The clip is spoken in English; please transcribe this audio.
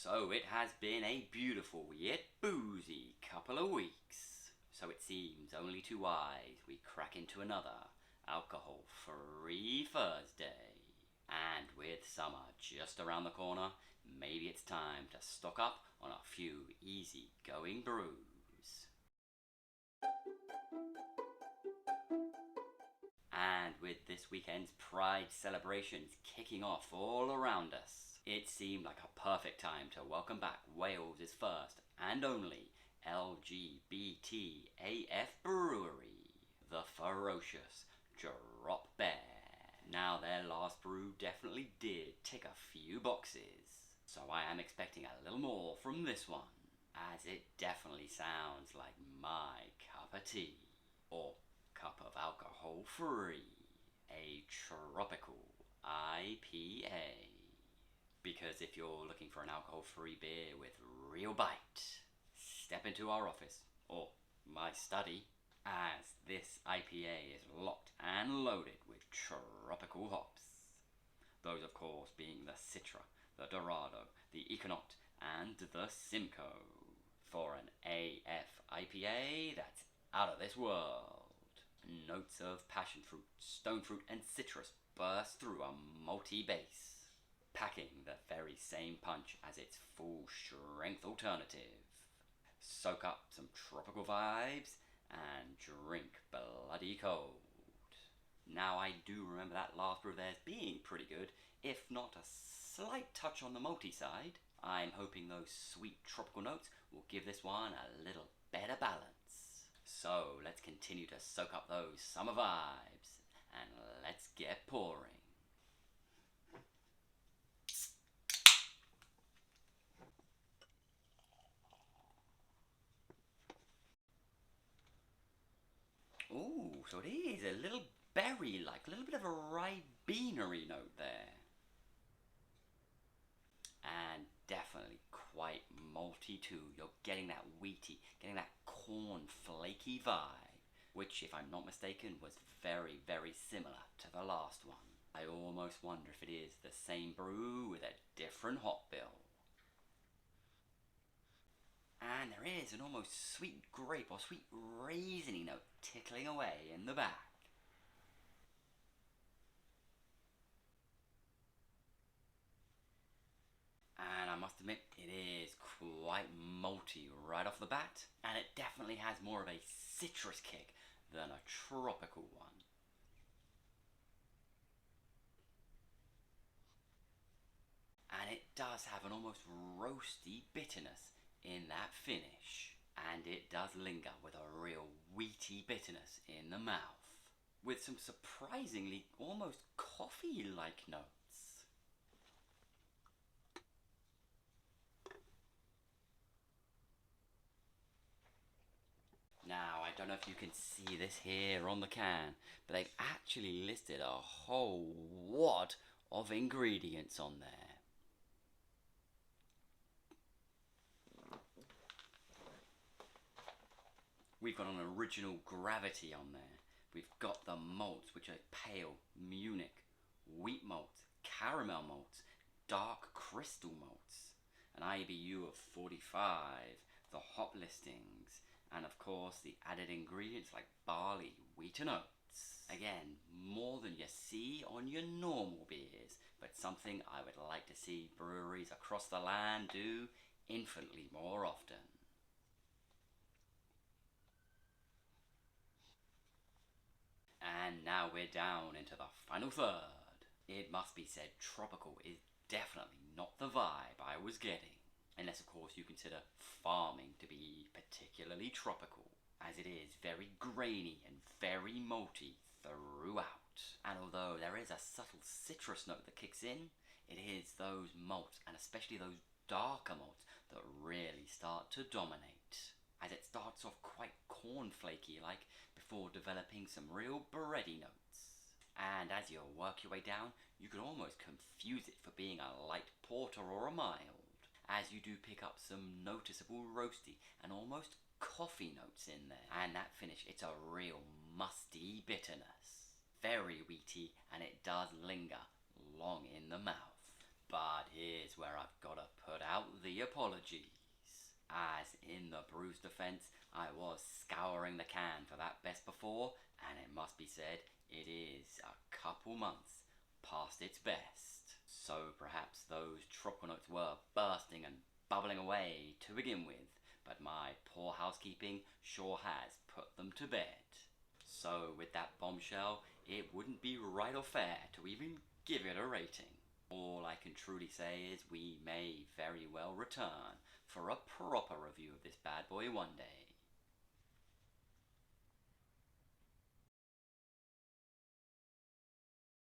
So it has been a beautiful yet boozy couple of weeks. So it seems only too wise we crack into another Alcohol Free Fursday. And with summer just around the corner, maybe it's time to stock up on a few easy-going brews. And with this weekend's Pride celebrations kicking off all around us, it seemed like a perfect time to welcome back Wales's first and only LGBTAF Brewery, the ferocious Drop Bear. Now, their last brew definitely did tick a few boxes, so I am expecting a little more from this one, as it definitely sounds like my cup of tea, or cup of alcohol free, a Tropical IPA. Because if you're looking for an alcohol-free beer with real bite, step into our office, or my study, as this IPA is locked and loaded with tropical hops. Those, of course, being the Citra, the Dorado, the Econaut, and the Simcoe. For an AF IPA that's out of this world. Notes of passion fruit, stone fruit, and citrus burst through a malty base, packing the very same punch as its full-strength alternative. Soak up some tropical vibes and drink bloody cold. Now, I do remember that last brew of theirs being pretty good, if not a slight touch on the malty side. I'm hoping those sweet tropical notes will give this one a little better balance. So let's continue to soak up those summer vibes and let's get pouring. Ooh, so it is a little berry-like, a little bit of a ribenery note there. And definitely quite malty too. You're getting that wheaty, getting that corn flaky vibe, which, if I'm not mistaken, was very, very similar to the last one. I almost wonder if it is the same brew with a different hop bill. And there is an almost sweet grape or sweet raisiny note tickling away in the back. And I must admit, it is quite malty right off the bat, and it definitely has more of a citrus kick than a tropical one. And it does have an almost roasty bitterness in that finish, and it does linger with a real wheaty bitterness in the mouth, with some surprisingly almost coffee-like notes. Now, I don't know if you can see this here on the can, but they've actually listed a whole wad of ingredients on there. We've got an original gravity on there. We've got the malts, which are pale Munich, wheat malts, caramel malts, dark crystal malts, an IBU of 45, the hop listings, and of course the added ingredients like barley, wheat and oats. Again, more than you see on your normal beers, but something I would like to see breweries across the land do infinitely more often. And now we're down into the final third. It must be said, tropical is definitely not the vibe I was getting. Unless, of course, you consider farming to be particularly tropical, as it is very grainy and very malty throughout. And although there is a subtle citrus note that kicks in, it is those malts, and especially those darker malts, that really start to dominate, as it starts off quite cornflakey like before developing some real bready notes. And as you work your way down, you could almost confuse it for being a light porter or a mild, as you do pick up some noticeable roasty and almost coffee notes in there. And that finish, it's a real musty bitterness. Very wheaty, and it does linger long in the mouth. But here's where I've got to put out the hearty apologies. As in the brew's defense, I was scouring the can for that best before, and it must be said, it is a couple months past its best. So perhaps those tropical notes were bursting and bubbling away to begin with, but my poor housekeeping sure has put them to bed. So with that bombshell, it wouldn't be right or fair to even give it a rating. All I can truly say is we may very well return for a proper review of this bad boy one day.